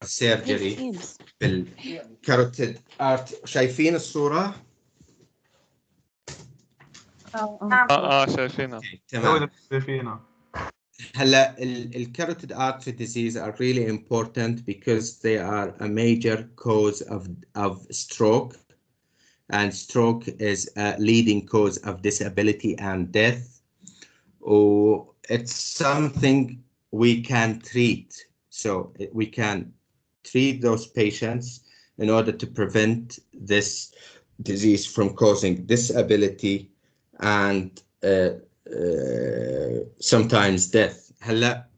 surgery بالكاروتيد ارت. شايفين الصورة؟ شايفينها. تمام. شايفينها. هلا الكاروتيد artery disease are really important because they are a major cause of stroke, and stroke is a leading cause of disability and death. Or it's something we can treat, so we can treat those patients in order to prevent this disease from causing disability and sometimes death. هلا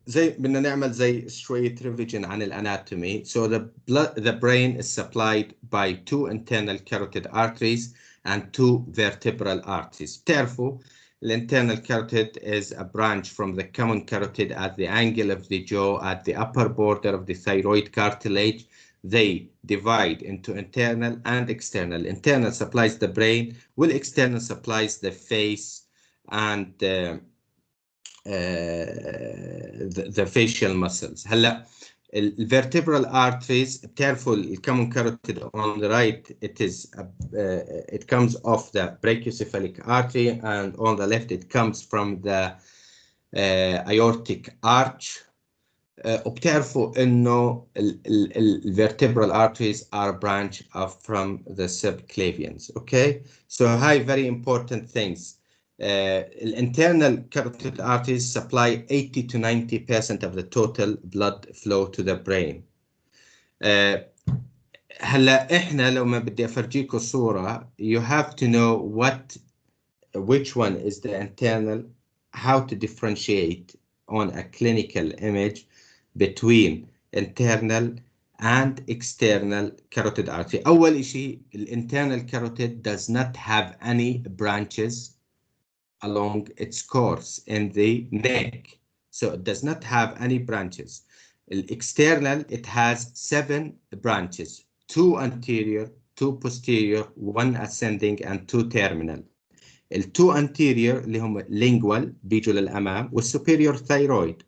زي بدنا نعمل زي شوية revision عن الاناتومي. So the brain is supplied by 2 internal carotid arteries and 2 vertebral arteries. بتعرفوا internal carotid is a branch from the common carotid at the angle of the jaw at the upper border of the thyroid cartilage. They divide into internal and external. Internal supplies the brain, while external supplies the face and the facial muscles. هلا الvertebral arteries بتعرفوا الcommon carotid on the right, it comes off the brachiocephalic artery, and on the left it comes from the aortic arch. وبتعرفوا انه الvertebral arteries are a branch from the subclavians. Okay, so high very important things. Internal carotid arteries supply 80 to 90% of the total blood flow to the brain. هلا احنا لو ما بدي افرجيكم الصورة, you have to know which one is the internal, how to differentiate on a clinical image between internal and external carotid artery. أول شيء, internal carotid does not have any branches along its course in the neck, so it does not have any branches. External, it has 7 branches, 2 anterior, 2 posterior, 1 ascending and 2 terminal. ال2 anterior اللي هم lingual بيجوا للأمام والsuperior thyroid.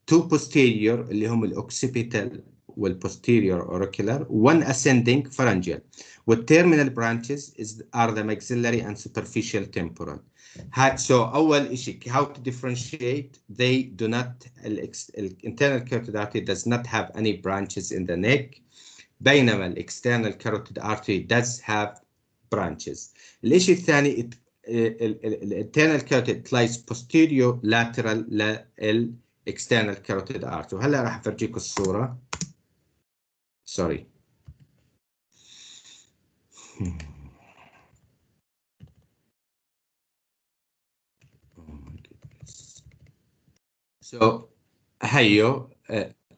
2 posterior اللي هم الoccipital والposterior auricular, 1 ascending pharyngeal. والterminal branches are the maxillary and superficial temporal. So أول شيء, how to differentiate? They do not, internal carotid artery does not have any branches in the neck, بينما external carotid artery does have branches. الشيء الثاني, internal carotid lies posterior lateral لل external carotid artery. وهلا راح افرجيكم الصورة. Sorry. So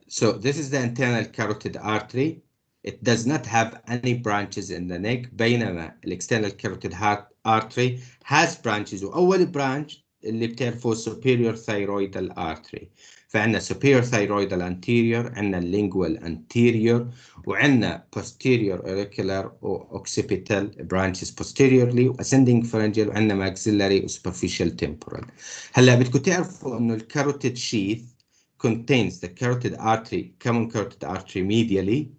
so this is the internal carotid artery. It does not have any branches in the neck, بينما external carotid artery has branches. وأول branch اللي بتعرفوه superior thyroidal artery. فعندنا superior thyroidal anterior, عندنا lingual anterior, وعندنا posterior auricular و occipital branches posteriorly, ascending pharyngeal, وعندنا maxillary و superficial temporal. هلا بدكم تعرفوا إنه الكاروتيد sheath contains the carotid artery, common carotid artery medially,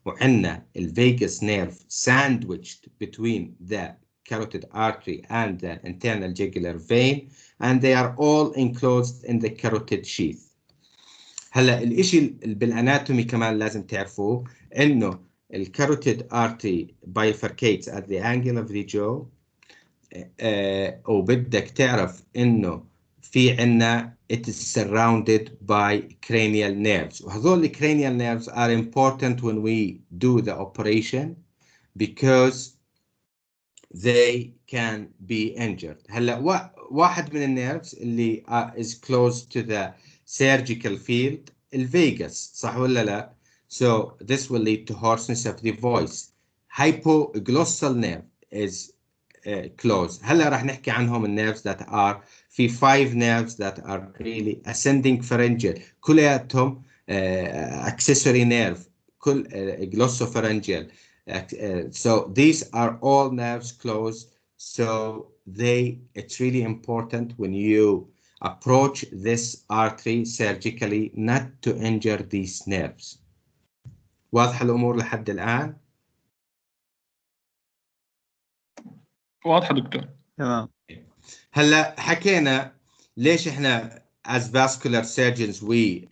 وعندنا الvagus nerve sandwiched between the carotid artery and the internal jugular vein, and they are all enclosed in the carotid sheath. هلا الاشي بالاناتومي كمان لازم تعرفوه انه الكاروتيد artery bifurcates at the angle of the jaw. وبدك تعرف انه في عنا it is surrounded by cranial nerves. وهذول cranial nerves are important when we do the operation because they can be injured. هلا واحد من النيرفز اللي is close to the surgical field, الفيغاس, صح ولا لا? So this will lead to hoarseness of the voice. Hypoglossal nerve is close. هلا راح نحكي عنهم النيرفز that are في 5 nerves that are really ascending pharyngeal, كلياتهم accessory nerve, كل glossopharyngeal. So these are all nerves close. So it's really important when you approach this artery surgically not to injure these nerves. واضحة الأمور لحد الآن؟ واضحة دكتور. تمام. هلا حكينا ليش احنا as vascular surgeons we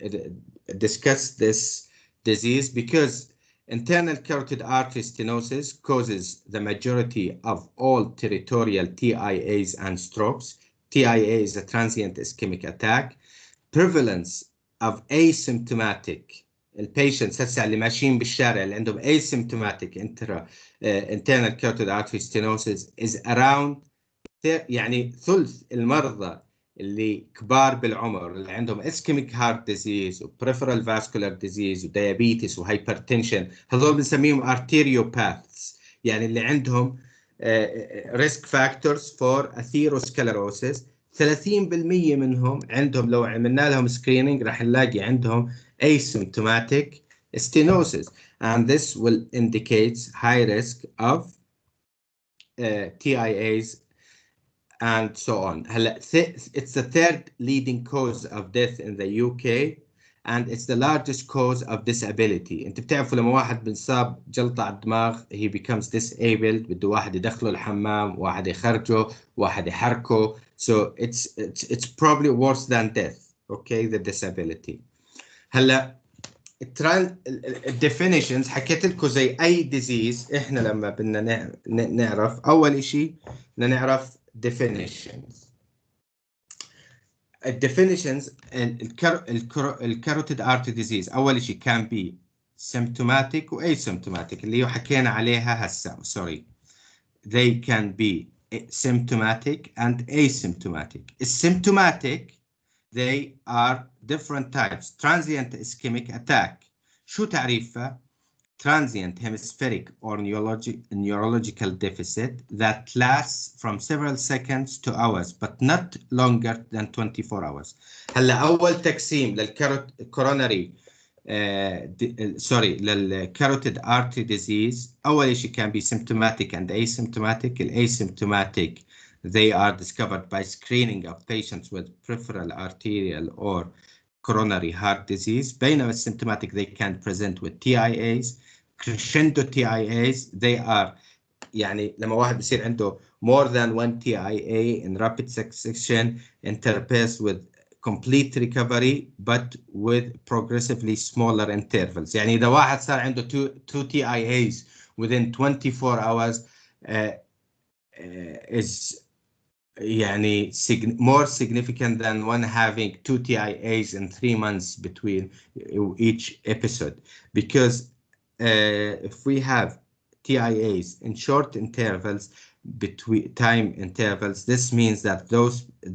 discuss this disease because internal carotid artery stenosis causes the majority of all territorial TIAs and strokes. TIA is a transient ischemic attack. Prevalence of asymptomatic البيشنتس هسه اللي ماشيين بالشارع اللي عندهم asymptomatic internal carotid artery stenosis is around يعني ثلث المرضى اللي كبار بالعمر اللي عندهم ischemic heart disease و peripheral vascular disease و diabetes و hypertension هذول بنسميهم arteriopaths يعني اللي عندهم risk factors for atherosclerosis 30% منهم عندهم لو عملنا لهم screening راح نلاقي عندهم asymptomatic stenosis and this will indicate high risk of TIAs and so on. It's the third leading cause of death in the UK and it's the largest cause of disability. انت بتعرفوا لما واحد بنصاب جلطة على الدماغ he becomes disabled بده واحد يدخله الحمام واحد يخرجه واحد يحركه so it's probably worse than death okay the disability. هلا الديفينيشنز حكيت لكم زي اي ديزيز احنا لما بدنا نعرف اول شيء بدنا نعرف definitions. الديفينيشنز الكاروتيد artery disease اول شيء can be symptomatic و asymptomatic اللي هو حكينا عليها هسه sorry they can be symptomatic and asymptomatic. Symptomatic they are different types. Transient ischemic attack شو تعريفها؟ Transient hemispheric or neurological deficit that lasts from several seconds to hours but not longer than 24 hours. هلا أول تقسيم للcoronary للcarotid artery disease أول شيء can be symptomatic and asymptomatic. Asymptomatic they are discovered by screening of patients with peripheral arterial or coronary heart disease. بينما symptomatic they can present with TIAs. Crescendo TIAs they are يعني لما واحد بصير عنده more than one TIA in rapid succession interspersed with complete recovery but with progressively smaller intervals. يعني إذا واحد صار عنده two TIAs within 24 hours is يعني more significant than one having two TIAs in 3 months between each episode because if we have TIAs in short intervals between time intervals this means that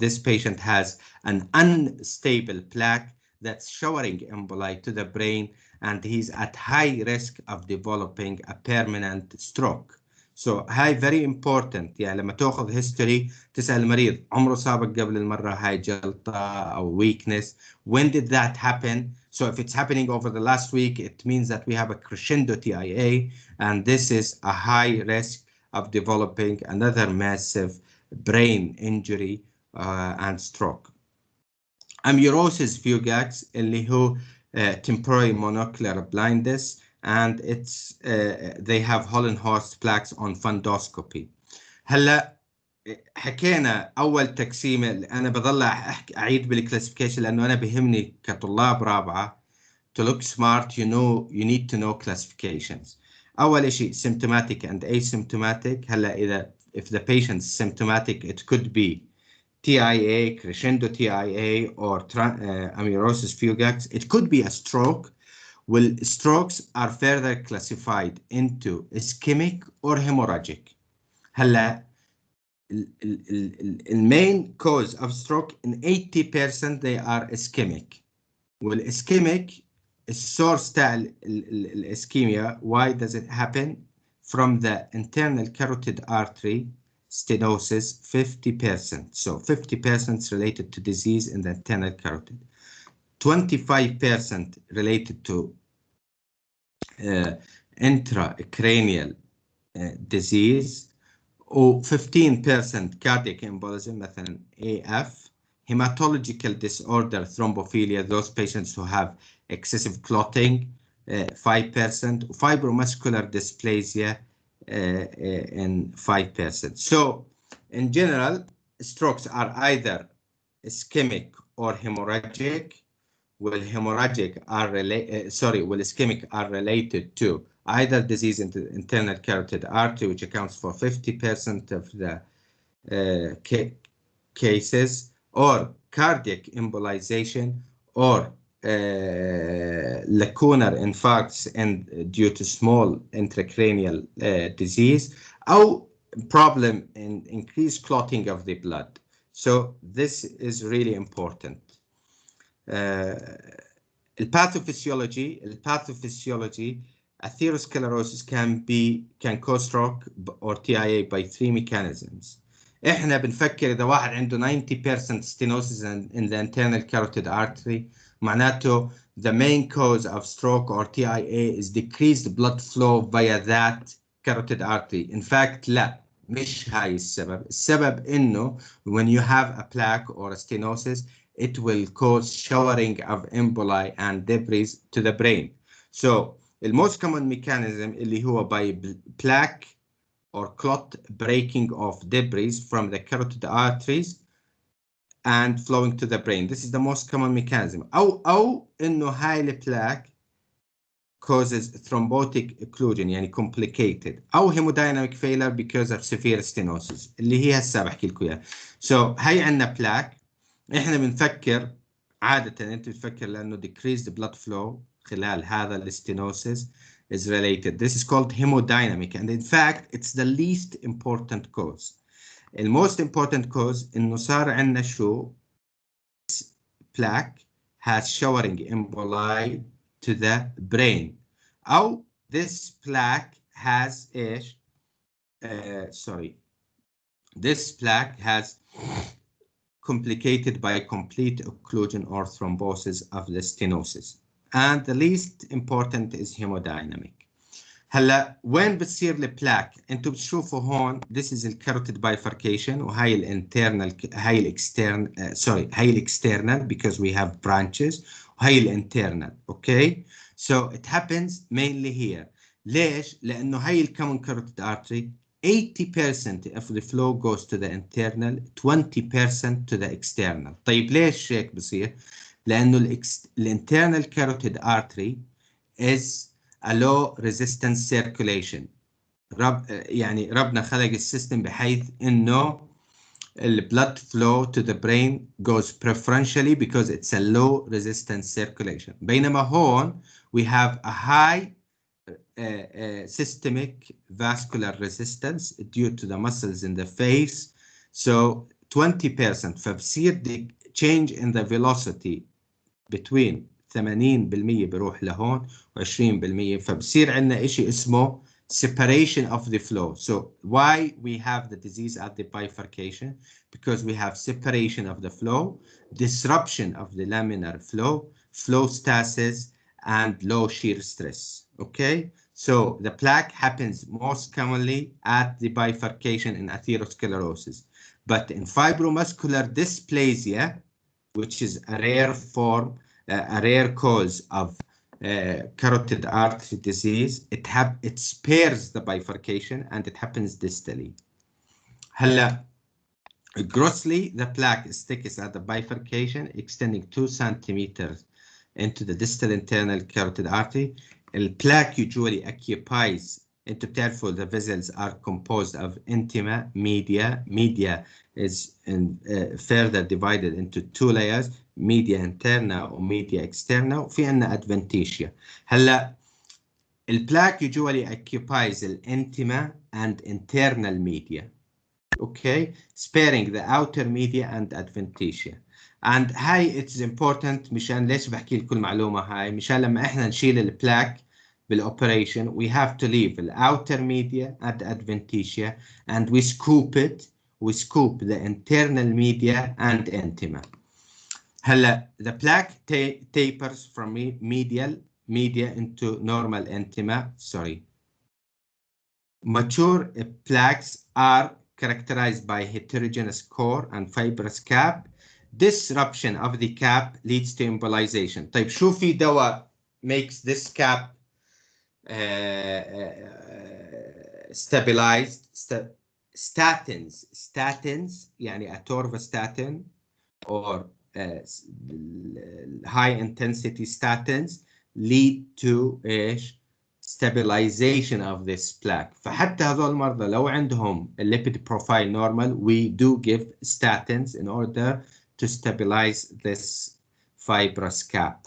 this patient has an unstable plaque that's showering emboli to the brain and he's at high risk of developing a permanent stroke. So هاي very important يعني لما تأخذ history تسأل المريض عمره سابق قبل المرة هاي جلطة أو weakness when did that happen. So if it's happening over the last week it means that we have a crescendo TIA and this is a high risk of developing another massive brain injury and stroke. Amaurosis fugax اللي هو temporary monocular blindness and it's they have Hollenhorst plaques on fundoscopy. هلا حكينا اول تقسيمه انا بضل اعيد بالكلاسيفيكيشن لانه انا بهمني كطلاب رابعه to look smart you need to know classifications. اول شيء symptomatic and asymptomatic. هلا اذا if the patient's symptomatic it could be TIA, crescendo TIA or amaurosis fugax. It could be a stroke. Well, strokes are further classified into ischemic or hemorrhagic. هلا the main cause of stroke in 80% they are ischemic. Well, ischemic is source تاع ischemia. Why does it happen? From the internal carotid artery stenosis 50%. So 50% is related to disease in the internal carotid. 25% related to intracranial disease و 15% cardiac embolism مثلا AF Hematological disorder, thrombophilia, those patients who have excessive clotting, 5%, fibromuscular dysplasia, and 5%. So in general, strokes are either ischemic or hemorrhagic. Well, hemorrhagic are ischemic are related to either disease in the internal carotid artery, which accounts for 50% of the cases, or cardiac embolization, or lacunar infarcts and due to small intracranial disease, or problem in increased clotting of the blood. So this is really important. Pathophysiology, atherosclerosis can cause stroke or TIA by 3 mechanisms. احنا بنفكر اذا واحد عنده 90% stenosis in the internal carotid artery معناته the main cause of stroke or TIA is decreased blood flow via that carotid artery. In fact لا مش هاي السبب. السبب انه when you have a plaque or a stenosis it will cause showering of emboli and debris to the brain. So the most common mechanism اللي هو by plaque or clot breaking of debris from the carotid arteries and flowing to the brain. This is the most common mechanism. أو إنه هاي البلاك causes thrombotic occlusion يعني complicated أو hemodynamic failure because of severe stenosis اللي هي هسه بحكي لكم إياها. So هاي عندنا بلاك. إحنا بنفكر عادة أنت بتفكر لأنه decreased blood flow خلال هذا الستينوسيس is related. This is called hemodynamic, and in fact, it's the least important cause. The most important cause إنه صار عندنا شو this plaque has showering emboli to the brain. أو this plaque has إيش؟ This plaque has complicated by complete occlusion or thrombosis of the stenosis. And the least important is hemodynamic. هلا وين بتصير البلاك؟ انتم بتشوفوا هون this is الكاروتيد bifurcation وهي الانترنال هي الاكسترنال هي الاكسترنال because we have branches وهي الانترنال. Okay, so it happens mainly here. ليش؟ لانه هي الكومن كاروتيد artery 80% of the flow goes to the internal, 20% to the external. طيب ليش هيك بصير؟ لأنه الinternal carotid artery is a low resistance circulation. يعني ربنا خلق السيستم بحيث إنه blood flow to the brain goes preferentially because it's a low resistance circulation. بينما هون we have a high systemic vascular resistance due to the muscles in the face. So 20% فبصير the change in the velocity between 80% بروح لهون و20% فبصير عندنا إشي اسمه separation of the flow. So why we have the disease at the bifurcation? Because we have separation of the flow, disruption of the laminar flow, flow stasis, and low shear stress. Okay, so the plaque happens most commonly at the bifurcation in atherosclerosis, but in fibromuscular dysplasia, which is a rare form, a rare cause of carotid artery disease, it spares the bifurcation and it happens distally. هلا grossly, the plaque is thickest at the bifurcation, extending 2 centimeters into the distal internal carotid artery. The plaque usually occupies, انتوا بتعرفوا the vessels are composed of intima, media. Media is further divided into 2 layers, media interna or media externa, وفي عندنا adventitia. هلا البلاك usually occupies the intima and internal media. Okay, sparing the outer media and adventitia. And هاي it's important مشان ليش بحكي لكم المعلومة هاي مشان لما احنا نشيل البلاك بالاوبريشن we have to leave the outer media and adventitia and we scoop the internal media and intima. هلا the plaque tapers from media into normal intima. Mature plaques are characterized by heterogeneous core and fibrous cap. disruption of the cap leads to embolization. طيب شو في دواء makes this cap stabilized? statins يعني atorvastatin or high intensity statins lead to stabilization of this plaque. فحتى هذول المرضى لو عندهم lipid profile normal, we do give statins in order to stabilize this fibrous cap.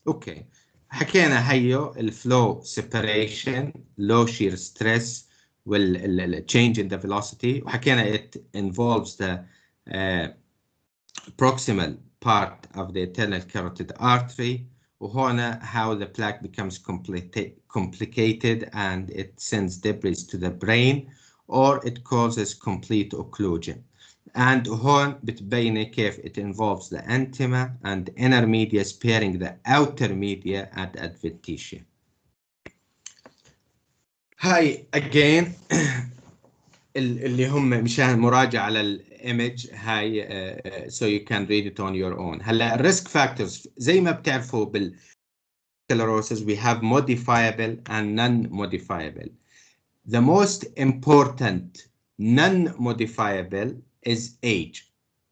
Okay. حكينا هيو الفلو separation, low shear stress, change in the velocity. وحكينا it involves the proximal part of the internal carotid artery. وهنا how the plaque becomes complicated and it sends debris to the brain or it causes complete occlusion. And هون بتبين كيف it involves the antima and inner media sparing the outer media and adventitia. هاي again اللي هم مشان مراجعة على الإيمج هاي so you can read it on your own. هلا الريسك فاكتورز زي ما بتعرفوا بالسكلروسيس we have modifiable and non-modifiable. The most important non-modifiable is age.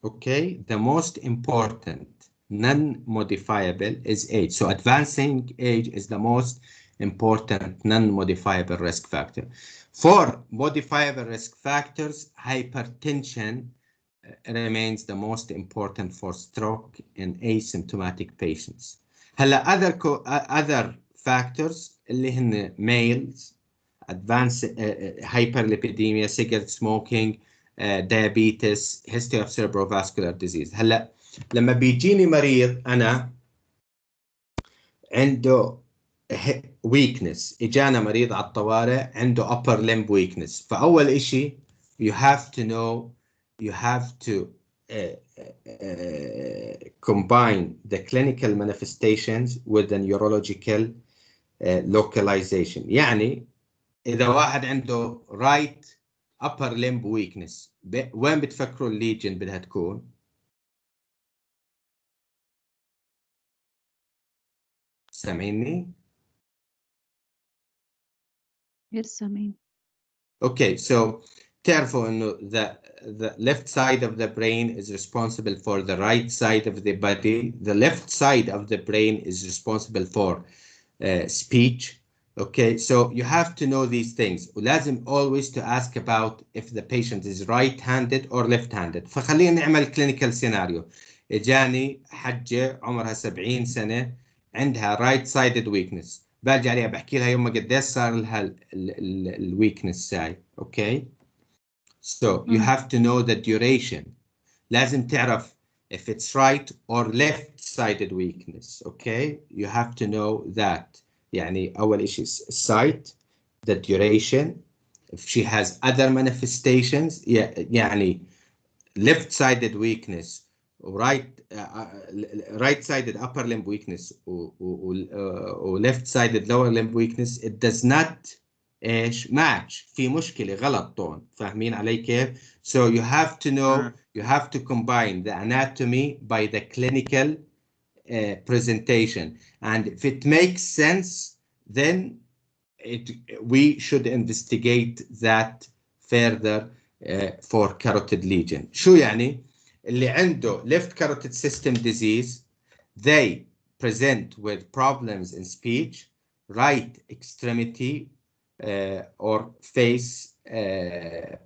Okay, the most important non-modifiable is age. So advancing age is the most important non-modifiable risk factor. For modifiable risk factors, hypertension remains the most important for stroke in asymptomatic patients. هلا other factors اللي هن males, advanced hyperlipidemia, cigarette smoking, diabetes, history of cerebrovascular disease. هلا لما بيجيني مريض أنا عنده weakness, إجانا مريض على الطوارئ عنده upper limb weakness. فأول إشي you have to know, you have to combine the clinical manifestations with the neurological localization. يعني إذا واحد عنده right upper limb weakness وين بتفكروا الليجن بدها تكون؟ سامعيني؟ Yes, سامعين. Okay, so تعرفوا إنه the left side of the brain is responsible for the right side of the body. The left side of the brain is responsible for speech. Okay, so you have to know these things. ولازم always to ask about if the patient is right-handed or left-handed. فخلينا نعمل clinical scenario. إجاني حجة عمرها 70 سنة عندها right-sided weakness. باجي عليها بحكي لها يوم قديش صار لها الويكنس هاي. Okay, so you have to know the duration. لازم تعرف if it's right or left-sided weakness. Okay, you have to know that. يعني أول إشي site, the duration, if she has other manifestations, يعني left-sided weakness, right-sided upper limb weakness, or left-sided lower limb weakness, it does not match. في مشكلة غلط طون. فاهمين علي كيف؟ So you have to know, you have to combine the anatomy by the clinical presentation, and if it makes sense then we should investigate that further for carotid lesion. شو يعني؟ اللي عنده left carotid system disease they present with problems in speech, right extremity or face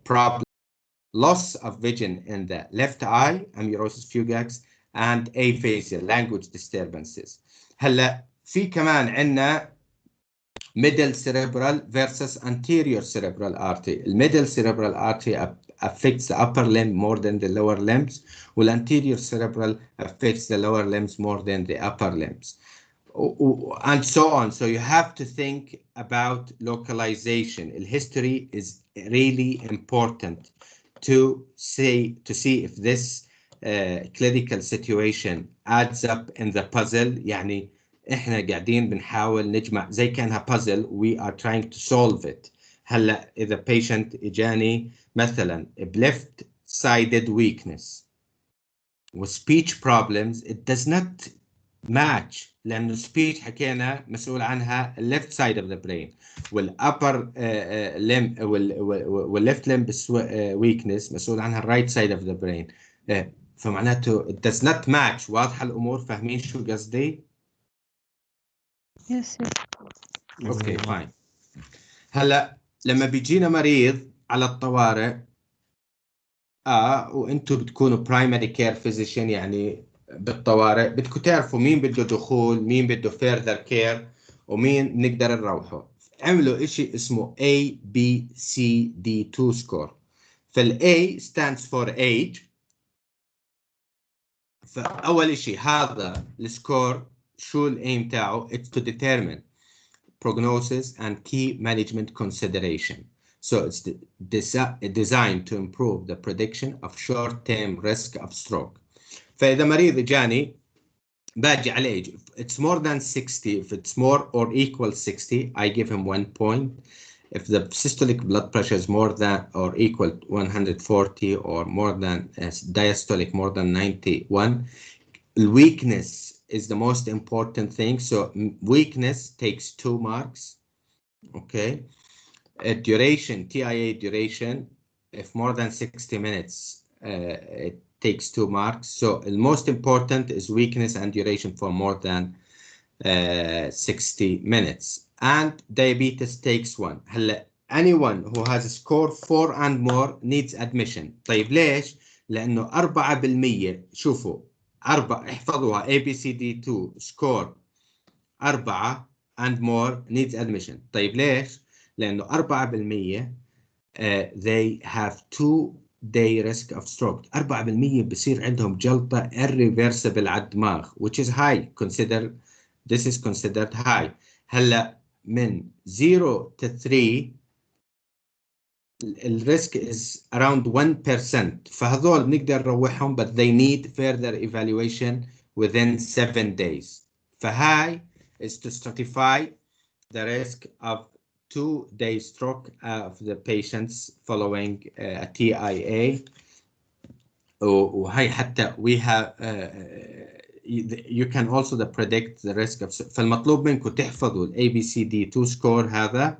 problem, loss of vision in the left eye, amaurosis fugax, and aphasia, language disturbances. هلا في كمان عندنا middle cerebral versus anterior cerebral artery. The middle cerebral artery affects the upper limb more than the lower limbs, while anterior cerebral affects the lower limbs more than the upper limbs, and so on. So you have to think about localization. The history is really important to see if this clinical situation adds up in the puzzle. يعني احنا قاعدين بنحاول نجمع زي كانها puzzle, we are trying to solve it. هلا إذا patient إجاني مثلا left sided weakness speech problems, it does not match لأنه speech حكينا مسؤول عنها left side of the brain والupper limb والleft limb weakness مسؤول عنها right side of the brain. فمعناته it does not match. واضحة الأمور؟ فاهمين شو قصدي؟ Yes, yes. اوكي فاين. هلا لما بيجينا مريض على الطوارئ وانتم بتكونوا برايمري كير فيزيشن، يعني بالطوارئ بدكم تعرفوا مين بده دخول، مين بده فيرذر كير، ومين نقدر نروحه. عملوا اشي اسمه ABCD2 سكور. فال A stands for age. فاول اشي هذا السكور شو الايم تاعه؟ it's to determine prognosis and key management consideration. So it's designed to improve the prediction of short-term risk of stroke. فإذا مريض جاني باجي على age, it's more than 60, if it's more or equal 60, I give him 1 point. If the systolic blood pressure is more than or equal to 140 or more than diastolic more than 91, weakness is the most important thing. So weakness takes 2 marks. Okay. Duration, TIA duration, if more than 60 minutes, it takes 2 marks. So the most important is weakness and duration for more than 60 minutes. And diabetes takes 1. هلا anyone who has a score 4 and more needs admission. طيب ليش؟ لأنه 4%. شوفوا 4 احفظوها ABCD2 score 4 and more needs admission. طيب ليش؟ لأنه 4% they have 2-day risk of stroke. 4% بصير عندهم جلطة irreversible على الدماغ, which is high. This is considered high. هلا من 0 to 3 الريسك is around 1%. فهذول بنقدر نروحهم, but they need further evaluation within 7 days. فهاي is to stratify the risk of 2-day stroke of the patients following a TIA. وهي حتى we have you can also predict the risk of. فالمطلوب منكم تحفظوا ال ABCD2 score هذا,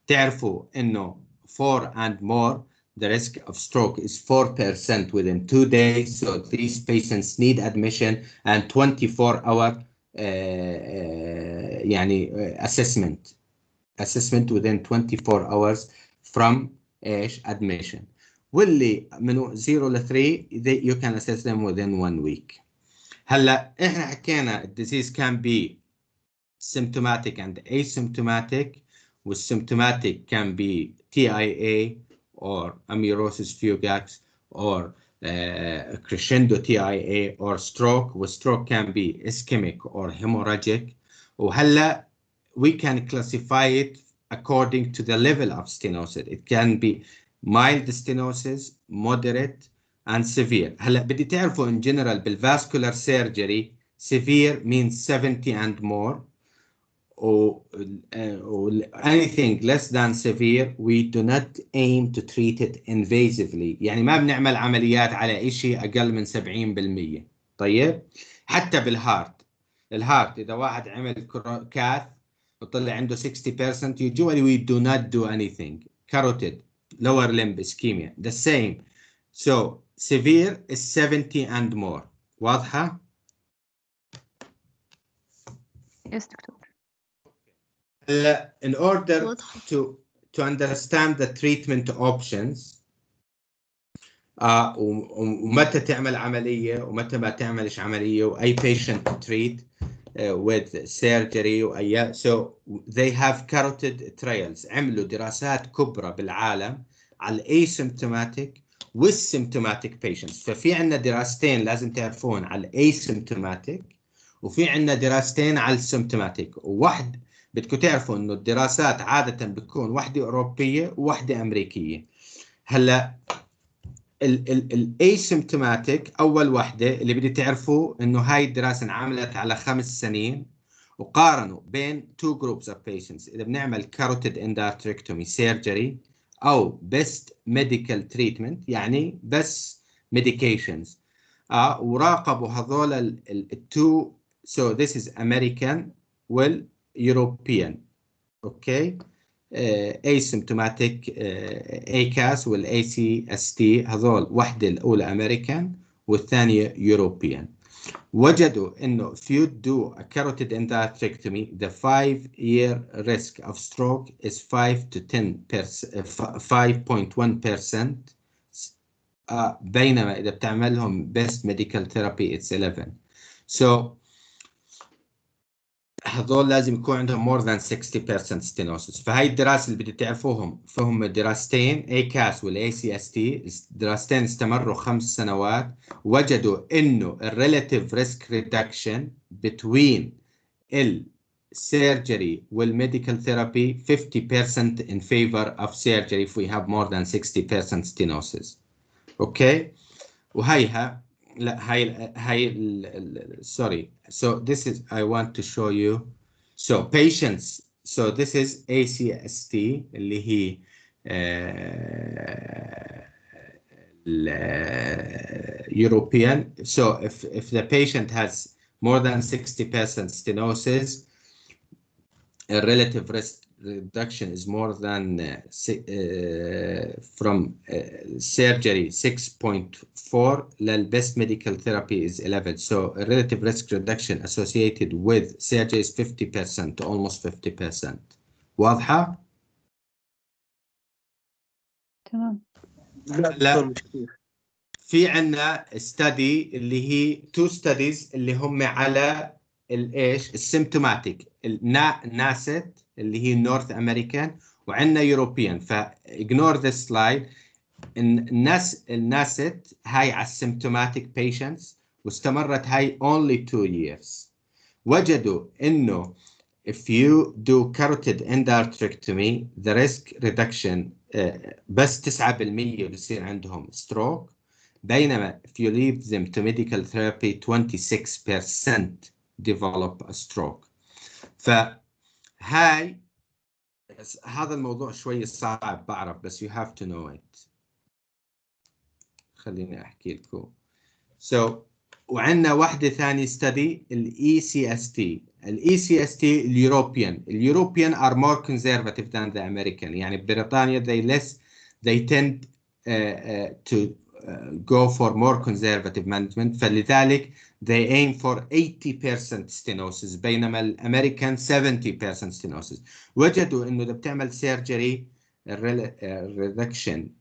تعرفوا إنه 4 and more the risk of stroke is 4% within 2 days. So these patients need admission and 24-hour يعني assessment within 24 hours from admission. واللي من 0 ل 3 you can assess them within 1 week. هلا احنا حكينا الديزيز can be symptomatic and asymptomatic. والsymptomatic can be TIA or amaurosis fugax or crescendo TIA or stroke. والstroke can be ischemic or hemorrhagic. وهلا we can classify it according to the level of stenosis. It can be mild stenosis, moderate, and severe. هلا بدي تعرفوا in general بالvascular surgery severe means 70 and more. Or anything less than severe we do not aim to treat it invasively. يعني ما بنعمل عمليات على إشي أقل من 70%. طيب حتى الهارت إذا واحد عمل كاث وطلع عنده 60% usually we do not do anything. Carotid, lower limb ischemia, the same. So severe is 70 and more. واضحة؟ Yes, دكتور. In order to understand the treatment options ومتى تعمل عملية ومتى ما تعملش عملية وأي patient to treat with surgery وأي so they have carotid trials. عملوا دراسات كبرى بالعالم على asymptomatic والsymptomatic patients. ففي عنا دراستين لازم تعرفون على asymptomatic وفي عنا دراستين على symptomatic. وواحد بدكم تعرفوا إنه الدراسات عادة بتكون واحدة أوروبية وواحدة أمريكية. هلا asymptomatic أول واحدة اللي بدي تعرفوا إنه هاي الدراسة انعملت على 5 سنين وقارنوا بين 2 groups of patients. إذا بنعمل carotid endarterectomy surgery أو best medical treatment يعني بس medications وراقبوا هذول التو. So this is American والEuropean. اوكي. asymptomatic ACAS والACST هذول واحدة الأولى American والثانية European. وجدوا إنه if you do a carotid endarterectomy the 5-year risk of stroke is 5 to 5.1%. بينما إذا بتعملهم best medical therapy it's 11. So هذول لازم يكون عندهم more than 60% stenosis. فهاي الدراسة اللي بدي تعرفوهم فهم دراستين ACAS والACST. دراستين استمروا 5 سنوات. وجدوا إنه relative risk reduction between surgery والmedical therapy 50% in favor of surgery if we have more than 60% stenosis. Okay. وهيها لا هاي sorry. So this is I want to show you. So patients. So this is ACST اللي هي European. So if the patient has more than 60% stenosis, a relative risk reduction is more than from surgery 6.4. The best medical therapy is 11. So a relative risk reduction associated with surgery is 50%, almost 50%. واضحة؟ تمام. لا في عنا study اللي هي 2 studies اللي هم على الايش السيمتوماتيك الناست اللي هي نورث امريكان وعندنا يوروبيان. فاجنور ذا سلايد. الناست هاي على السيمتوماتيك بيشنتس واستمرت هاي only 2 years. وجدوا انه if you do carotid endarterectomy the risk reduction بس 9% بصير عندهم stroke. بينما if you leave them to medical therapy 26% develop a stroke. فهاي هذا الموضوع شوي صعب بعرف بس you have to know it. خليني أحكي لكم. So وعندنا واحدة ثانية study ECST. ECST اليوروبيان are more conservative than the American. يعني بريطانيا they tend to go for more conservative management. فلذلك they aim for 80% stenosis بينما الامريكان 70% stenosis. وجدوا انه اذا بتعمل surgery reduction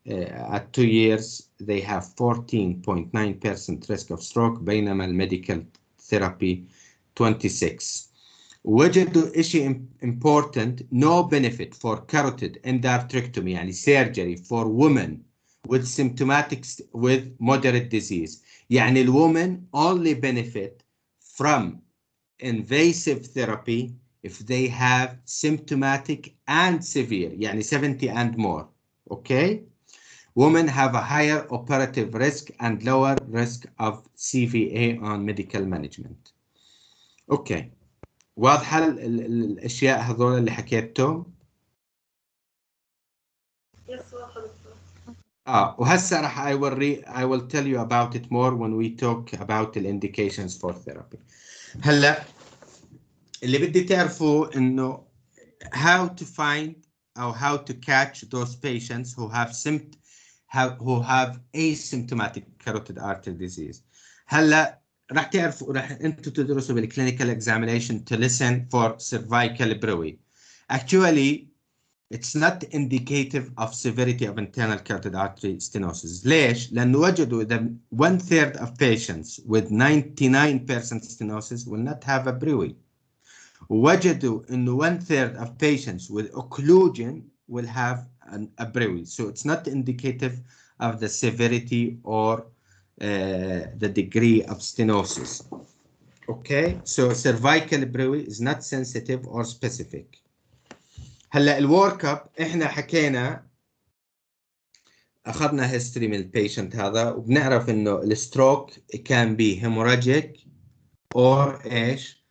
at 2 years they have 14.9% risk of stroke بينما الميديكال therapy 26. وجدوا اشي important no benefit for carotid endarterectomy يعني surgery for women with symptomatics with moderate disease. يعني الwomen only benefit from invasive therapy if they have symptomatic and severe يعني 70 and more. Okay. Women have a higher operative risk and lower risk of CVA on medical management. Okay. واضحة الأشياء هذول اللي حكيتهم؟ وهسه راح I will tell you about it more when we talk about the indications for therapy. هلا اللي بدي تعرفوا إنه how to find or how to catch those patients who have asymptomatic carotid artery disease. هلا راح تعرفوا راح انتم تدرسوا بالclinical examination to listen for cervical bruit. Actually it's not indicative of severity of internal carotid artery stenosis. ليش؟ لأنه وجدوا that 1/3 of patients with 99% stenosis will not have a bruit. وجدوا إنه 1/3 of patients with occlusion will have a bruit. So it's not indicative of the severity or the degree of stenosis. Okay, so cervical bruit is not sensitive or specific. هلا الورك اب احنا حكينا اخذنا هيستوري من البيشنت هذا وبنعرف انه الستروك كان بي هيموراجيك اور ايش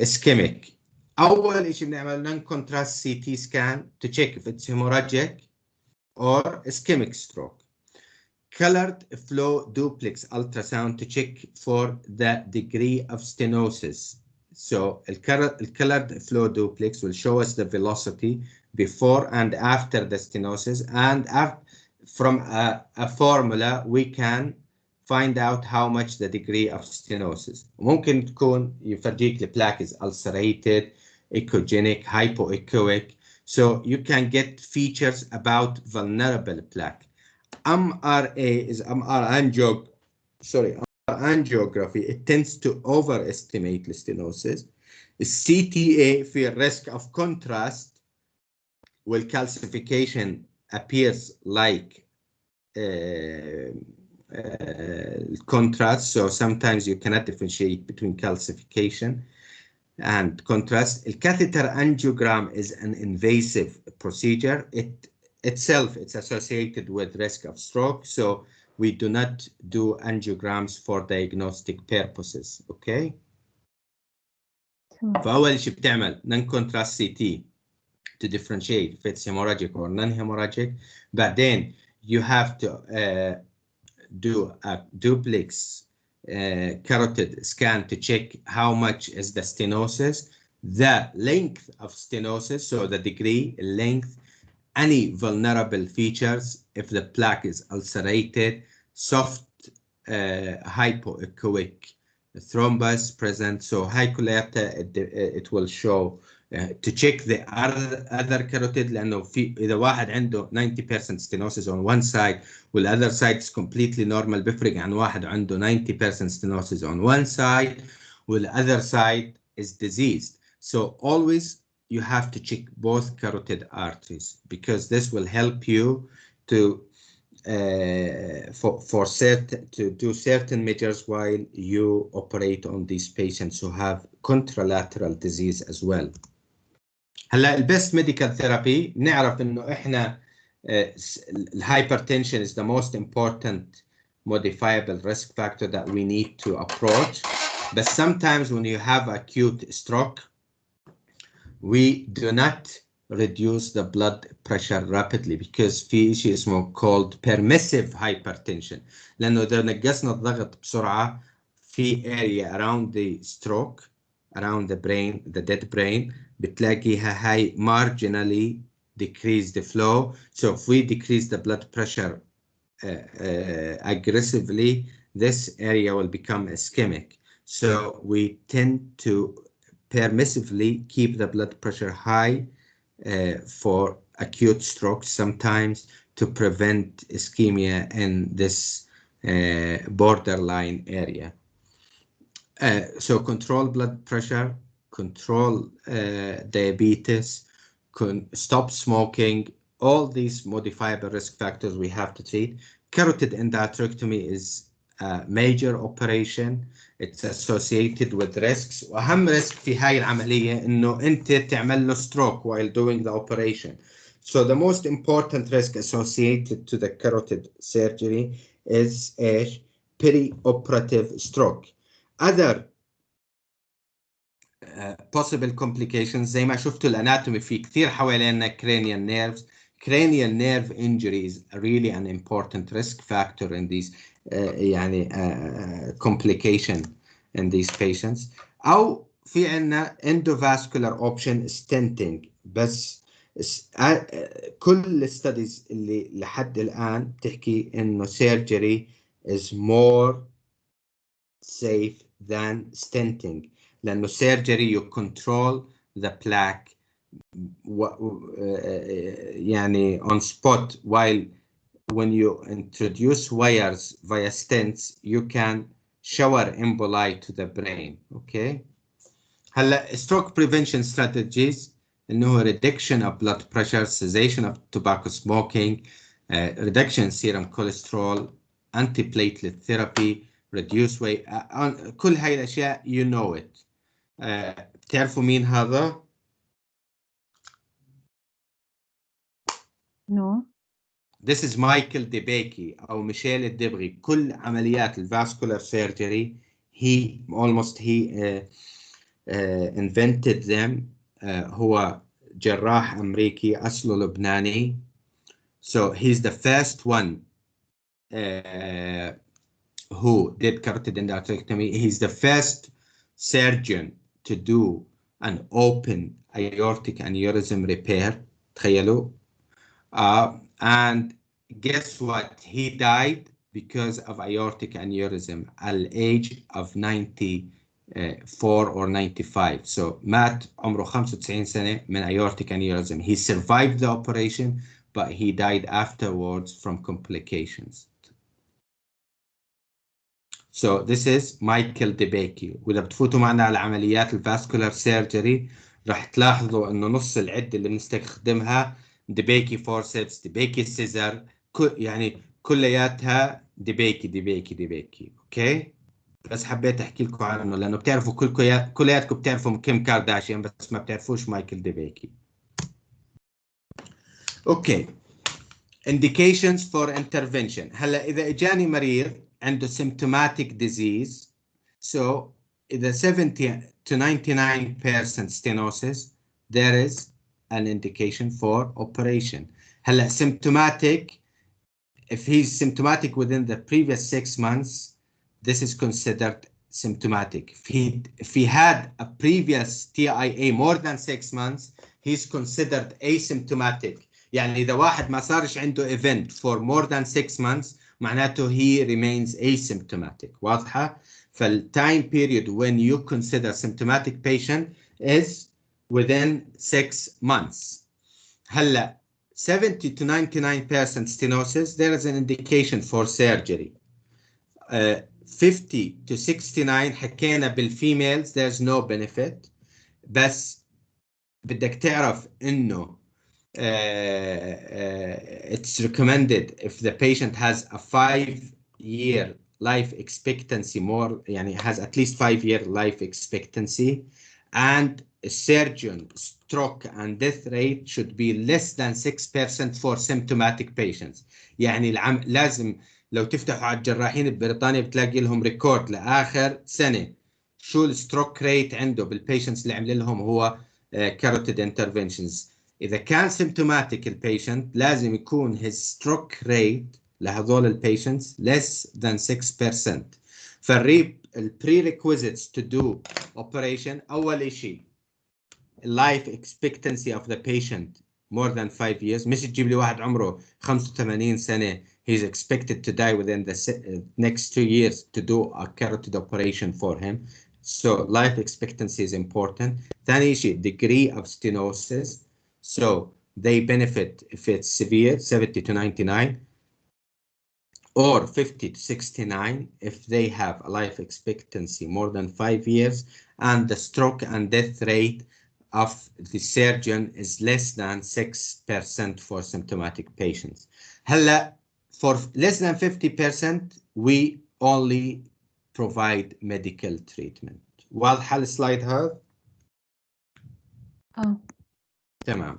اسكيميك. اول شيء بنعمل نون كونتراست CT scan to check if it's hemorrhagic or ischemic stroke. colored flow duplex ultrasound to check for the degree of stenosis. So colored flow duplex will show us the velocity before and after the stenosis, and from a formula we can find out how much the degree of stenosis. ممكن تكون يفرجيك البلاك is ulcerated, echogenic, hypoechoic. So you can get features about vulnerable plaque. MRA is angiography. It tends to overestimate the stenosis. CTA في risk of contrast, where calcification appears like contrast, so sometimes you cannot differentiate between calcification and contrast. The catheter angiogram is an invasive procedure. It's associated with risk of stroke, so we do not do angiograms for diagnostic purposes. Okay. فأول شيء بتعمل non-contrast CT to differentiate if it's hemorrhagic or non-hemorrhagic. بعدين you have to do a duplex carotid scan to check how much is the stenosis, the length of stenosis, so the degree, length, any vulnerable features, if the plaque is ulcerated, soft hypoechoic thrombus present, so high collector, it will show to check the other carotid, لأنه في إذا واحد عنده 90% stenosis on one side والother side is completely normal بيفرق عن واحد عنده 90% stenosis on one side والother side is diseased. So always you have to check both carotid arteries, because this will help you to do certain measures while you operate on these patients who have contralateral disease as well. هلا البست ميديكال ثيرابي نعرف انه احنا الهايبرتنشن is the most important modifiable risk factor that we need to approach. But sometimes when you have acute stroke, we do not reduce the blood pressure rapidly because في شيء اسمه called permissive hypertension. لأنه إذا نقصنا الضغط بسرعة في area around the stroke, around the brain, the dead brain, بتلاقيها high marginally decrease the flow. So if we decrease the blood pressure aggressively, this area will become ischemic. So we tend to permissively keep the blood pressure high for acute strokes sometimes to prevent ischemia in this borderline area. So control blood pressure, control diabetes, stop smoking, all these modifiable risk factors we have to treat. Carotid endarterectomy is a major operation. It's associated with risks. وأهم risk في هاي العملية إنه أنت تعمل له stroke while doing the operation. So the most important risk associated to the carotid surgery is a perioperative stroke. Other possible complications زي ما شفتوا الاناتومي في كثير حوالينا cranial nerves. Cranial nerve injury is really an important risk factor in these يعني complication in these patients. أو في عنا endovascular option stenting. بس كل الستاديز اللي لحد الآن تحكي إنه surgery is more safe than stenting. لأنه surgery you control the plaque يعني on spot, while when you introduce wires via stents you can shower emboli to the brain. Okay. هلا stroke prevention strategies إنه reduction of blood pressure, cessation of tobacco smoking, reduction in serum cholesterol, antiplatelet therapy, reduce weight, كل هاي الأشياء you know it. بتعرفوا مين هذا؟ No. This is Michael DeBakey أو ميشيل الدبغي. كل عمليات الفاسكولار سيرجري he invented them. هو جراح أمريكي أصله لبناني. So he's the first one who did carotid endarterectomy. He's the first surgeon to do an open aortic aneurysm repair. تخيلوا. And guess what? He died because of aortic aneurysm at the age of 94 or 95. So مات عمره 95 سنة من aortic aneurysm. He survived the operation, but he died afterwards from complications. So this is Michael DeBakey. وإذا بتفوتوا معنا على عمليات الفاسكولار سيرجري راح تلاحظوا إنه نص العدة اللي بنستخدمها DeBakey فورسبس، DeBakey سيزر، يعني كلياتها DeBakey. اوكي؟ بس حبيت احكي لكم عنه لانه بتعرفوا كلياتكم بتعرفوا كيم كارداشيان بس ما بتعرفوش مايكل DeBakey. اوكي. indications for intervention. هلا اذا اجاني مريض عنده symptomatic disease, so إذا 70 to 99% stenosis, there is an indication for operation. هلا symptomatic, if he's symptomatic within the previous 6 months, this is considered symptomatic. If he had a previous TIA more than 6 months, he's considered asymptomatic. يعني إذا واحد ما صارش عنده event for more than 6 months معناته he remains asymptomatic. واضحة؟ فالtime period when you consider symptomatic patient is within 6 months. هلا 70 to 99% stenosis, there is an indication for surgery. 50 to 69 حكينا بالفيميلز there's no benefit. بس بدك تعرف إنه it's recommended if the patient has a 5-year life expectancy more, يعني has at least 5-year life expectancy, and a surgeon stroke and death rate should be less than 6% for symptomatic patients. يعني لازم لو تفتحوا على الجراحين ببريطانيا بتلاقي لهم ريكورد لآخر سنة شو الستروك ريت عنده بالبيشنتس اللي عمل لهم هو carotid interventions. إذا كان symptomatic البيشنت لازم يكون his stroke rate لهذول البيشنتس less than 6%. prerequisites to do operation أول شيء life expectancy of the patient more than 5 years. مش تجيب لي واحد عمره 85 سنة he's expected to die within the next 2 years to do a carotid operation for him. So life expectancy is important. ثاني شيء degree of stenosis. So they benefit if it's severe 70 to 99 or 50 to 69 if they have a life expectancy more than 5 years and the stroke and death rate of the surgeon is less than 6% for symptomatic patients. هلا for less than 50% we only provide medical treatment. واضحة السلايد هذا؟ تمام.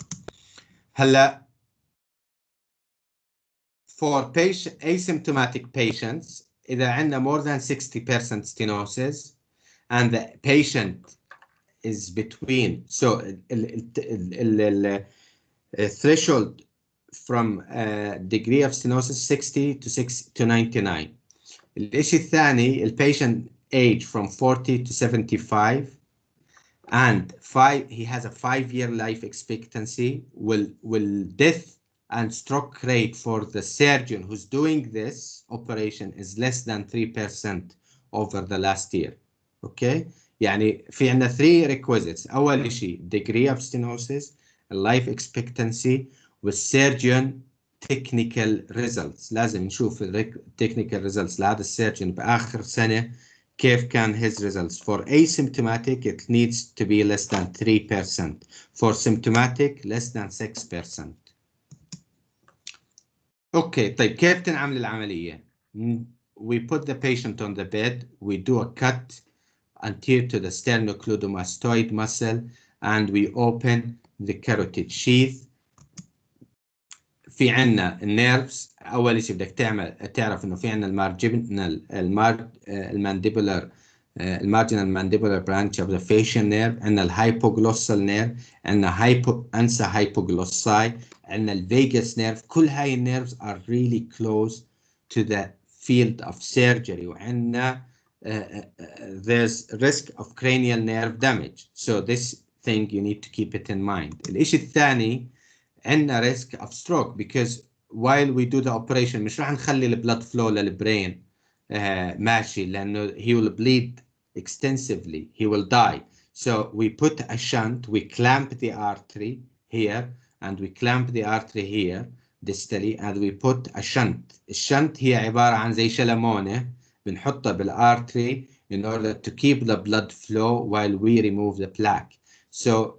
هلا for asymptomatic patients إذا عندنا more than 60% stenosis and the patient is between, so threshold from degree of stenosis 60 to 99. الإشي الثاني patient age from 40 to 75 and he has a 5-year life expectancy. Will death and stroke rate for the surgeon who's doing this operation is less than 3% over the last year. Okay, يعني في عندنا 3 requisites. أول شيء degree of stenosis, life expectancy, والsurgeon technical results. لازم نشوف technical results لهذا السيرجن بآخر سنة كيف كان his results. For asymptomatic it needs to be less than 3%. For symptomatic less than 6%. اوكي طيب كيف تنعمل العملية؟ We put the patient on the bed, we do a cut anterior to the sternocleidomastoid muscle and we open the carotid sheath. في عنا النيرفز. أول شيء بدك تعرف إنه في عنا المارجنال mandibular branch of the facial nerve, عنا الهايبوغلوسال nerve, عنا أنسى hypoglossai, عنا الفيجاس nerve. كل هاي النيرفز are really close to the field of surgery وعندنا there's risk of cranial nerve damage. So this thing you need to keep it in mind. الإشي الثاني عندنا risk of stroke because while we do the operation مش راح نخلي البلد flow للبرين ماشي لأنه he will bleed extensively, he will die. So we put a shunt, we clamp the artery here and we clamp the artery here distally and we put a shunt. الشنت هي عبارة عن زي شلمونة بنحطها بالارتري in order to keep the blood flow while we remove the plaque. So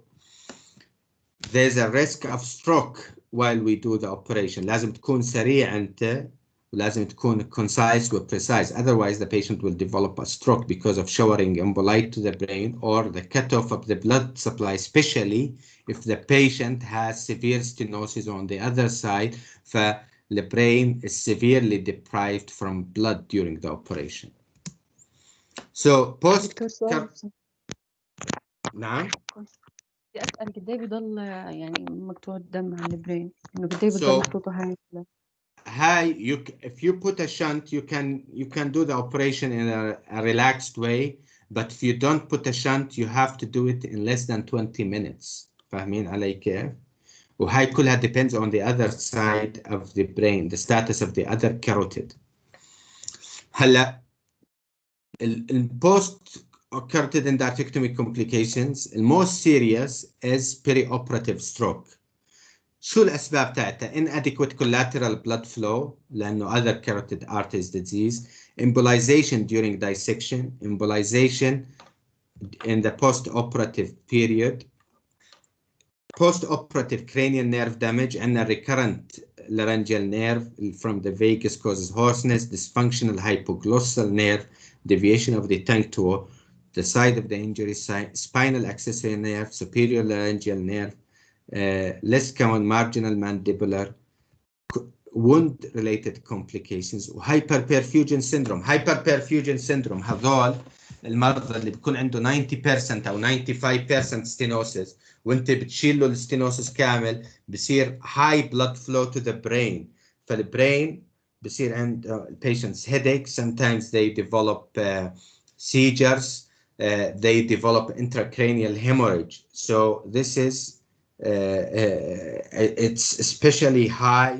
there's a risk of stroke while we do the operation. لازم تكون سريع أنت ولازم تكون concise و precise. Otherwise the patient will develop a stroke because of showering embolite to the brain or the cutoff of the blood supply, especially if the patient has severe stenosis on the other side. The brain is severely deprived from blood during the operation. So post دكتور سؤال نعم. بدي أسأل قد إيه بضل يعني مقطوع الدم عن البرين إنه قد إيه بتضل So محطوطة هاي if you put a shunt you can do the operation in a relaxed way, but if you don't put a shunt you have to do it in less than 20 minutes. فاهمين علي كيف؟ وهاي كلها depends on the other side of the brain, the status of the other carotid. هلا post carotid endarterectomy complications the most serious is perioperative stroke. شو الأسباب تاعتها؟ inadequate collateral blood flow لأنه other carotid arteries disease, embolization during dissection, embolization in the post-operative period, post-operative cranial nerve damage and a recurrent laryngeal nerve from the vagus causes hoarseness, dysfunctional hypoglossal nerve, deviation of the tongue to the side of the injury site, spinal accessory nerve, superior laryngeal nerve, less common marginal mandibular wound related complications وhyperperfusion syndrome. hyperperfusion syndrome هذول المرضى اللي بيكون عنده 90% او 95% stenosis وانت بتشيل له الستينوسس كامل بصير high blood flow to the brain. فالبرين بصير عند patients headaches, sometimes they develop seizures, they develop intracranial hemorrhage. So this is it's especially high,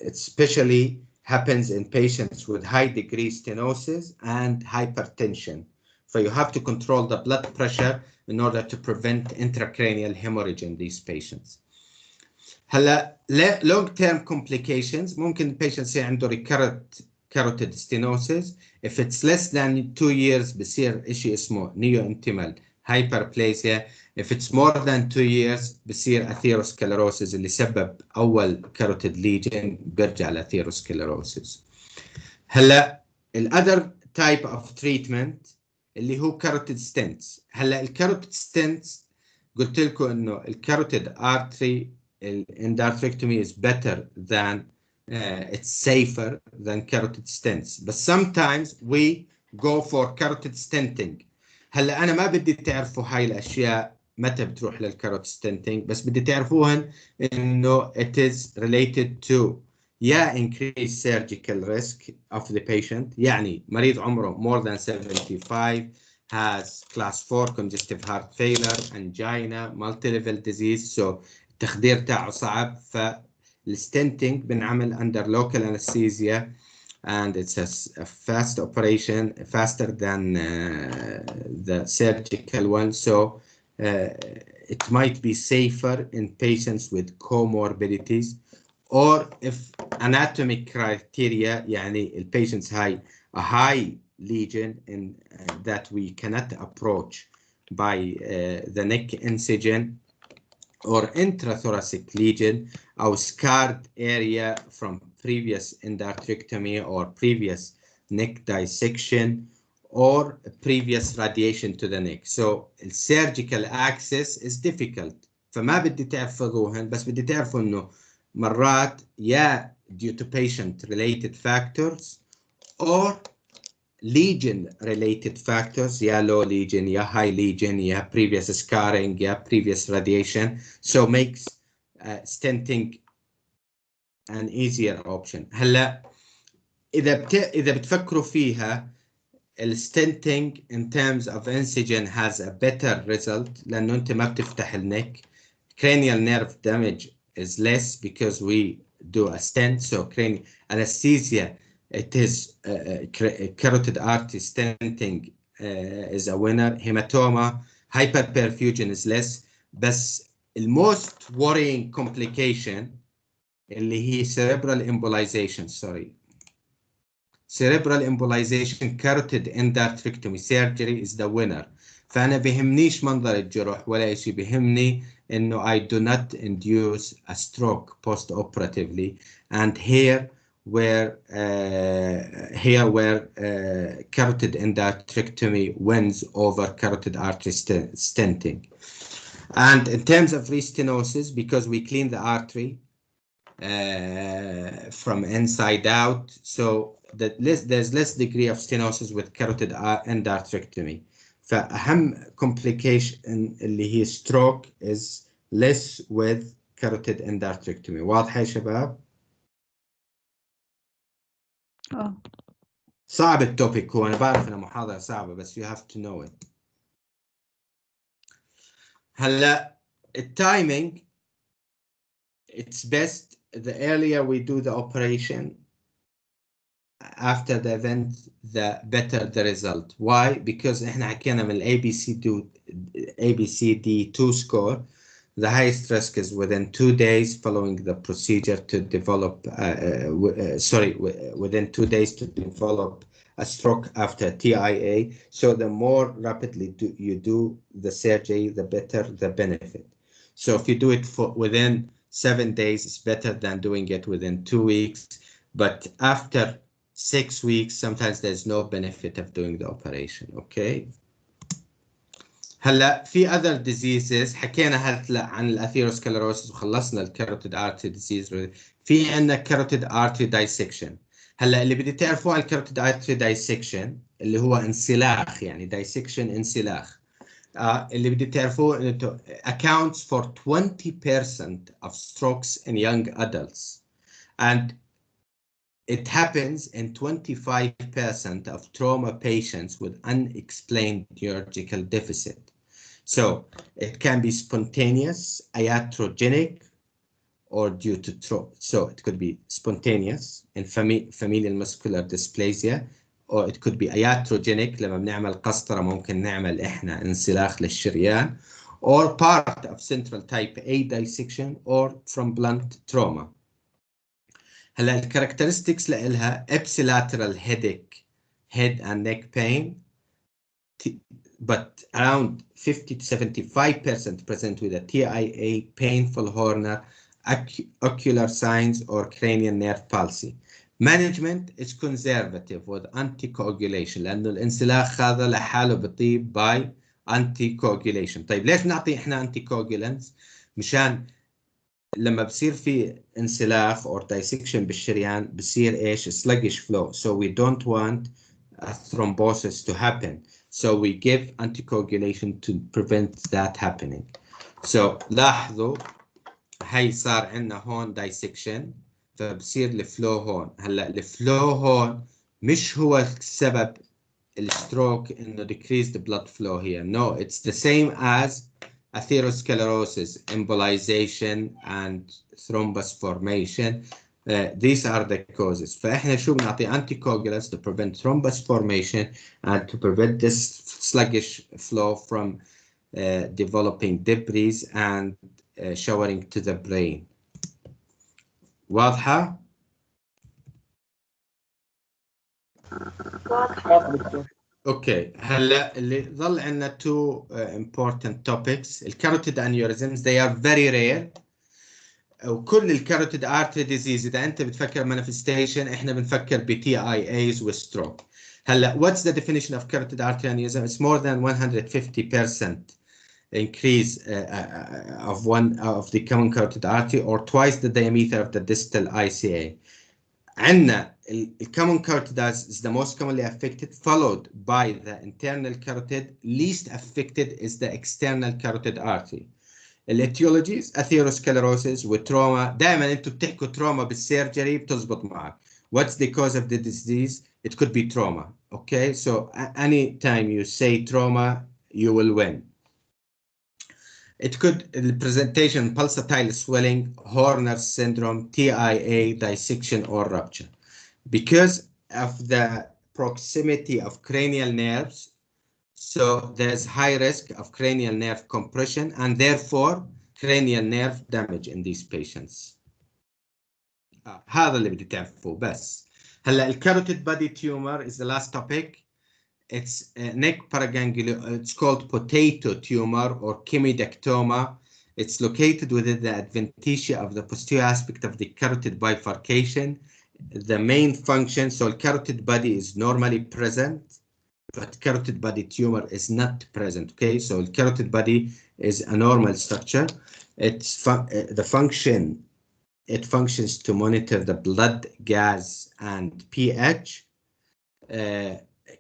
it especially happens in patients with high degree stenosis and hypertension. So you have to control the blood pressure in order to prevent intracranial hemorrhage in these patients. هلا long term complications ممكن patient يصير عنده recurrent carotid stenosis. If it's less than 2 years بصير إشي اسمه neointimal hyperplasia. If it's more than 2 years بصير atherosclerosis اللي سبب أول carotid lesion بيرجع لatherosclerosis. هلا other type of treatment اللي هو carotid stents. هلا الكاروتيد stents قلت لكم إنه الكاروتيد artery endarterectomy is better than it's safer than carotid stents, but sometimes we go for carotid stenting. هلا أنا ما بدي تعرفوا هاي الأشياء متى بتروح للكاروتيد stenting، بس بدي تعرفوهن إنه it is related to increased surgical risk of the patient. يعني مريض عمره more than 75 has class 4 congestive heart failure, angina, multi-level disease, so التخدير تاعه صعب. فالستنتينج بنعمل under local anesthesia and it's a fast operation, faster than the surgical one, so it might be safer in patients with comorbidities or if anatomic criteria يعني the patients have a high lesion in that we cannot approach by the neck incision or intrathoracic lesion or scarred area from previous endarterectomy or previous neck dissection or previous radiation to the neck. So surgical access is difficult. فما بدي تحفظوهن، بس بدي تعرفوا انه مرات يا due to patient related factors or lesion related factors, يا low lesion, يا high lesion, يا previous scarring, يا previous radiation, so makes stenting an easier option. هلا إذا بتفكروا فيها الستنتنج in terms of incision has a better result لأنه أنت ما بتفتح النك. Cranial nerve damage is less because we do a stent. So cranial anesthesia, it is carotid artery stenting is a winner. Hematoma, hyperperfusion is less. بس the most worrying complication اللي هي cerebral embolization. Cerebral embolization carotid endarterectomy surgery is the winner. فأنا بهمنيش منظر الجروح ولا شيء، بهمني إنه I do not induce a stroke post-operatively, and here where carotid endarterectomy wins over carotid artery stenting. And in terms of restenosis, because we clean the artery from inside out, so there's less degree of stenosis with carotid endarterectomy. فأهم complication اللي هي stroke is less with carotid endarterectomy. واضحة يا شباب؟ صعب التوبيك هو، أنا بعرف إنها محاضرة صعبة بس you have to know it. هلا التايمينج it's best the earlier we do the operation after the event the better the result. Why? Because احنا حكينا من ABCD2 score, the highest risk is within 2 days following the procedure to develop within 2 days to develop a stroke after TIA. So the more rapidly you do the surgery, the better the benefit. So if you do it within 7 days, it's better than doing it within 2 weeks. But after 6 weeks, sometimes there's no benefit of doing the operation. Okay. هلا في other diseases حكينا هلا عن الاثيروسكلروسيس وخلصنا الكاروتيد ارتري ديزيز. في عندنا كاروتيد ارتري دايسكشن. هلا اللي بدي تعرفوه عن الكاروتيد ارتري دايسكشن اللي هو انسلاخ، يعني دايسكشن انسلاخ. اللي بدي تعرفوه انه accounts for 20% of strokes in young adults, and it happens in 25% of trauma patients with unexplained neurological deficit. So it can be spontaneous, iatrogenic, or due to trauma. So it could be spontaneous in familial muscular dysplasia, or it could be iatrogenic لما بنعمل قسطرة ممكن نعمل إحنا انسلاخ للشريان, or part of central type A dissection, or from blunt trauma. هلا الكاركترستكس لها ipsilateral headache, head and neck pain, but around 50 to 75% present with a TIA, painful horner, ocular signs, or cranial nerve palsy. Management is conservative with anticoagulation لأنه الانسلاخ هذا لحاله بطيب by anticoagulation. طيب ليش نعطي إحنا anticoagulants؟ مشان لما بصير في انسلاخ or dissection بالشريان بصير إيش؟ sluggish flow. So we don't want a thrombosis to happen. So we give anticoagulation to prevent that happening. So لاحظوا هاي صار عندنا هون dissection فبصير الفلو هون. هلا الفلو هون مش هو السبب الستروك انه decreased blood flow here. No, it's the same as atherosclerosis, embolization and thrombus formation. These are the causes. فإحنا شو بنعطي anticoagulants to prevent thrombus formation and to prevent this sluggish flow from developing debris and showering to the brain. واضحة؟ اوكي هلا اللي ظل عندنا two important topics. الكاروتيد aneurysms they are very rare. وكل الكاروتيد artery disease اذا انت بتفكر manifestation احنا بنفكر ب TIAs و stroke. هلا what's the definition of carotid artery aneurysm? It's more than 150% increase of one of the common carotid artery or twice the diameter of the distal ICA. عندنا common carotid is the most commonly affected, followed by the internal carotid. Least affected is the external carotid artery. الاتيولوجيز اثيروسكلروسيس وتروما. دائما انتوا بتحكوا تروما بالسيرجري بتزبط معك. What's the cause of the disease? It could be trauma. Okay, so any time you say trauma, you will win. It could the presentation pulsatile swelling, Horner syndrome, TIA, dissection or rupture. Because of the proximity of cranial nerves, so there's high risk of cranial nerve compression and therefore cranial nerve damage in these patients. هذا اللي بدي تعرفوه بس. هلا الكاروتيد body tumor is the last topic. It's neck paraganglioma. It's called potato tumor or chemidectoma. It's located within the adventitia of the posterior aspect of the carotid bifurcation. The main function, so carotid body is normally present, but carotid body tumor is not present. Okay, so carotid body is a normal structure. It's the function. It functions to monitor the blood gas and pH.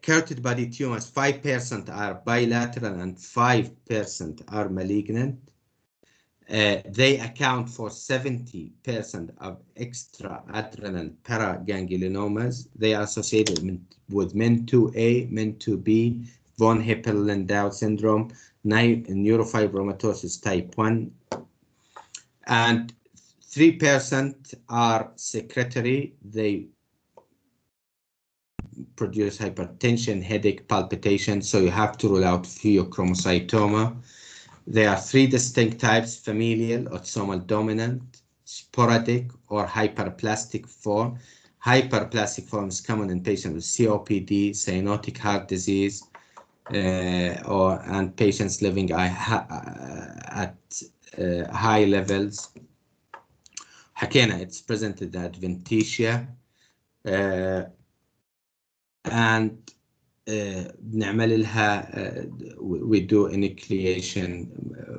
Carotid body tumors, 5% are bilateral and 5% are malignant. They account for 70% of extra-adrenal paragangliomas. They are associated with MEN2A, MEN2B, von Hippel-Lindau syndrome, neurofibromatosis type 1, and 3% are secretory. They produce hypertension, headache, palpitation, so you have to rule out pheochromocytoma. There are 3 distinct types: familial, autosomal dominant, sporadic, or hyperplastic form. Hyperplastic form is common in patients with COPD, cyanotic heart disease, and patients living at high levels. حكينا it's presented at adventitia, and بنعمل لها we do enucleation,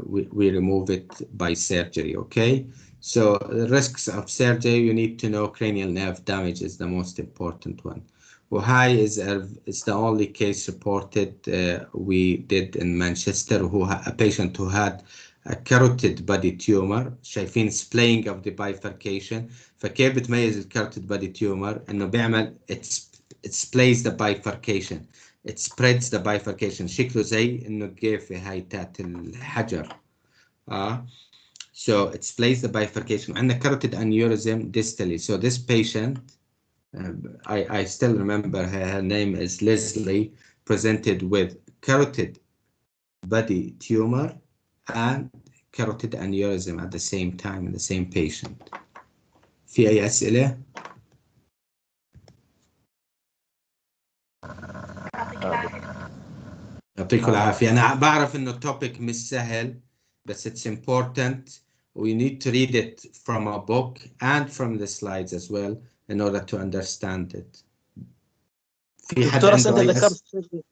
we remove it by surgery. Okay, so the risks of surgery, you need to know cranial nerve damage is the most important one. وهاي is the only case reported we did in Manchester, a patient who had a carotid body tumor. شايفين splaying of the bifurcation. فكيف بتميز الكاروتيد body tumor؟ انه بيعمل it splays the bifurcation, it spreads the bifurcation. شكله زي انه قيفة هاي تاعت الحجر. So it splays the bifurcation. عندنا carotid aneurysm distally. So this patient, I still remember her name is Leslie, presented with carotid body tumor and carotid aneurysm at the same time in the same patient. في أي أسئلة؟ يعطيكم العافية. أنا بعرف إنه التوبيك مش سهل بس it's important. We need to read it from a book and from the slides as well in order to understand it. في حد عنده أي أسئلة؟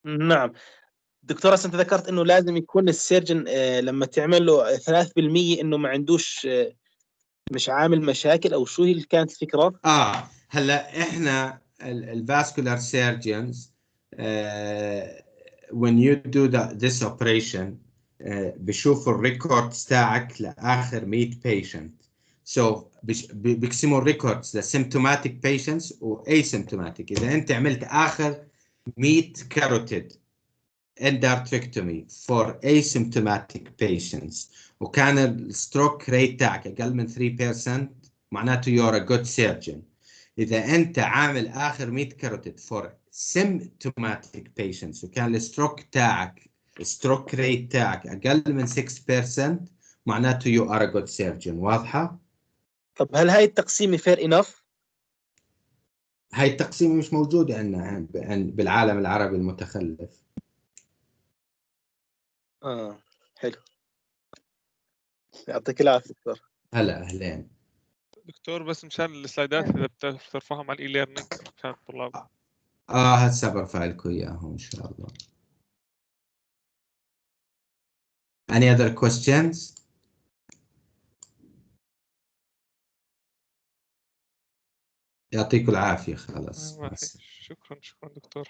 نعم دكتورة، أنت ذكرت إنه لازم يكون السيرجن لما تعمل له 3% إنه ما عندوش مش عامل مشاكل، أو شو هي كانت الفكرة؟ هلا إحنا الفاسكولار سيرجنز when you do this operation بشوفوا الريكوردز تاعك لآخر 100 patient. So بيقسموا الريكوردز ل symptomatic patients و asymptomatic. إذا أنت عملت آخر 100 carotid endarterectomy for asymptomatic patients وكان الستروك ريت تاعك أقل من 3%، معناته you're a good surgeon. إذا أنت عامل آخر 100 carotid for symptomatic patients وكان الستروك تاعك الستروك ريت تاعك أقل من 6%، معناته you are a good surgeon. واضحة؟ طب هل هاي التقسيمة fair enough؟ هاي التقسيمة مش موجودة عندنا بالعالم العربي المتخلف. حلو، يعطيك العافية دكتور. هلا أهلين دكتور، بس مشان السلايدات إذا بترفعهم على الإي ليرنينج مشان الطلاب. هسه برفع لكم إياهم إن شاء الله. Any other questions? يعطيكم العافية. خلاص شكرا دكتور.